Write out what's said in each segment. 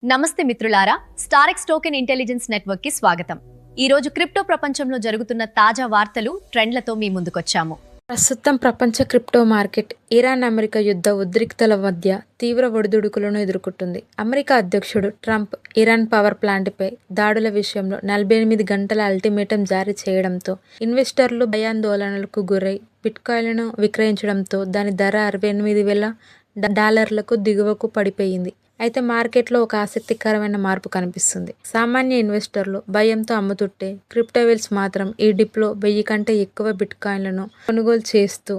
నమస్తే మిత్రులారా, స్టారెక్స్ token intelligence network కి స్వాగతం. ఈ రోజు క్రిప్టో ప్రపంచంలో జరుగుతున్న తాజా వార్తలు, ట్రెండ్లతో మీ ముందుకొచ్చాము. ప్రస్తుతం ప్రపంచ క్రిప్టో మార్కెట్ ఇరాన్ అమెరికా యుద్ధ ఉద్రిక్తల మధ్య తీవ్ర ఒడిదుడుకులను ఎదుర్కొంటుంది. అమెరికా అధ్యక్షుడు ట్రంప్ ఇరాన్ పవర్ ప్లాంట్పై దాడుల విషయంలో 48 గంటల అల్టిమేటం జారీ చేయడంతో ఇన్వెస్టర్లు భయాందోళనలకు గురై బిట్కాయిన్లను విక్రయించడంతో దాని ధర $68,000 దిగువకు పడిపోయింది. అయితే మార్కెట్లో ఒక ఆసక్తికరమైన మార్పు కనిపిస్తుంది. సామాన్య ఇన్వెస్టర్లు భయంతో అమ్ముతుంటే క్రిప్టో వేల్స్ మాత్రం ఈ డిప్లో 1000 కంటే ఎక్కువ బిట్కాయిన్లను కొనుగోలు చేస్తూ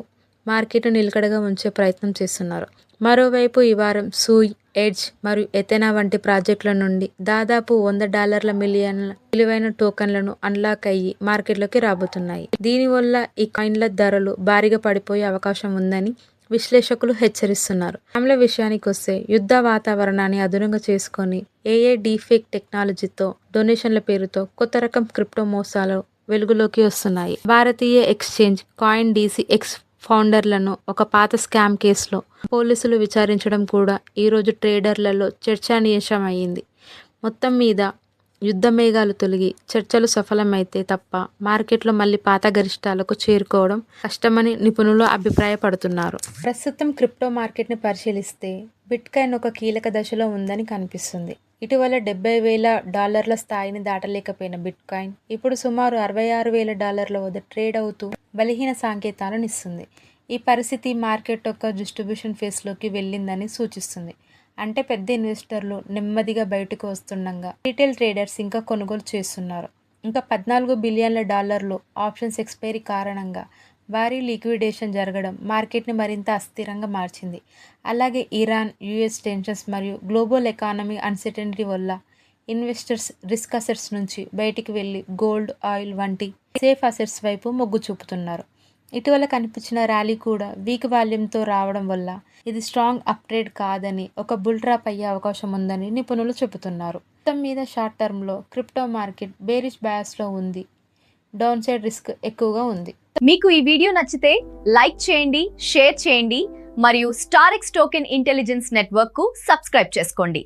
మార్కెట్ను నిలకడగా ఉంచే ప్రయత్నం చేస్తున్నారు. మరోవైపు ఈ వారం సూయ్, ఎడ్జ్ మరియు ఎథెనా వంటి ప్రాజెక్టుల నుండి దాదాపు $100 మిలియన్ల విలువైన టోకన్లను అన్లాక్ అయ్యి మార్కెట్లోకి రాబోతున్నాయి. దీనివల్ల ఈ కాయిన్ల ధరలు భారీగా పడిపోయే అవకాశం ఉందని విశ్లేషకులు హెచ్చరిస్తున్నారు. ఆమ్ల విషయానికి వస్తే యుద్ధ వాతావరణాన్ని అదునుగా చేసుకొని ఏఏ డీఫేక్ టెక్నాలజీతో డొనేషన్ల పేరుతో కొత్త రకం క్రిప్టో మోసాలు వెలుగులోకి వస్తున్నాయి. భారతీయ ఎక్స్చేంజ్ కాయిన్ డీసీఎక్స్ ఫౌండర్లను ఒక పాత స్కామ్ కేసులో పోలీసులు విచారించడం కూడా ఈరోజు ట్రేడర్లలో చర్చానీయాంశమైంది. మొత్తం మీద యుద్ధ మేఘాలు తొలగి చర్చలు సఫలమైతే తప్ప మార్కెట్లో మళ్ళీ పాత గరిష్టాలకు చేరుకోవడం కష్టమని నిపుణులు అభిప్రాయపడుతున్నారు. ప్రస్తుతం క్రిప్టో మార్కెట్ని పరిశీలిస్తే బిట్కాయిన్ ఒక కీలక దశలో ఉందని కనిపిస్తుంది. ఇటీవల $70,000 స్థాయిని దాటలేకపోయిన బిట్కాయిన్ ఇప్పుడు సుమారు $66,000 వద్ద ట్రేడ్ అవుతూ బలహీన సంకేతాలను ఇస్తుంది. ఈ పరిస్థితి మార్కెట్ యొక్క డిస్ట్రిబ్యూషన్ ఫేస్లోకి వెళ్ళిందని సూచిస్తుంది. అంటే పెద్ద ఇన్వెస్టర్లు నెమ్మదిగా బయటకు వస్తుండగా రీటైల్ ట్రేడర్స్ ఇంకా కొనుగోలు చేస్తున్నారు. ఇంకా $14 బిలియన్ల ఆప్షన్స్ ఎక్స్పైరీ కారణంగా భారీ లిక్విడేషన్ జరగడం మార్కెట్ని మరింత అస్థిరంగా మార్చింది. అలాగే ఇరాన్, యుఎస్ టెన్షన్స్ మరియు గ్లోబల్ ఎకానమీ అన్సర్టెనిటీ వల్ల ఇన్వెస్టర్స్ రిస్క్ అసెట్స్ నుంచి బయటికి వెళ్ళి గోల్డ్, ఆయిల్ వంటి సేఫ్ అసెట్స్ వైపు మొగ్గు చూపుతున్నారు. ఇటీవల కనిపించిన ర్యాలీ కూడా వీక్ వాల్యూమ్తో రావడం వల్ల ఇది స్ట్రాంగ్ అప్ ట్రేడ్ కాదని, ఒక బుల్ ట్రాప్ అయ్యే అవకాశం ఉందని నిపుణులు చెబుతున్నారు. మొత్తం మీద షార్ట్ టర్మ్లో క్రిప్టో మార్కెట్ బేరిష్ బయాస్లో ఉంది. డౌన్ సైడ్ రిస్క్ ఎక్కువగా ఉంది. మీకు ఈ వీడియో నచ్చితే లైక్ చేయండి, షేర్ చేయండి మరియు స్టారెక్స్ టోకెన్ ఇంటెలిజెన్స్ నెట్వర్క్ కు సబ్స్క్రైబ్ చేసుకోండి.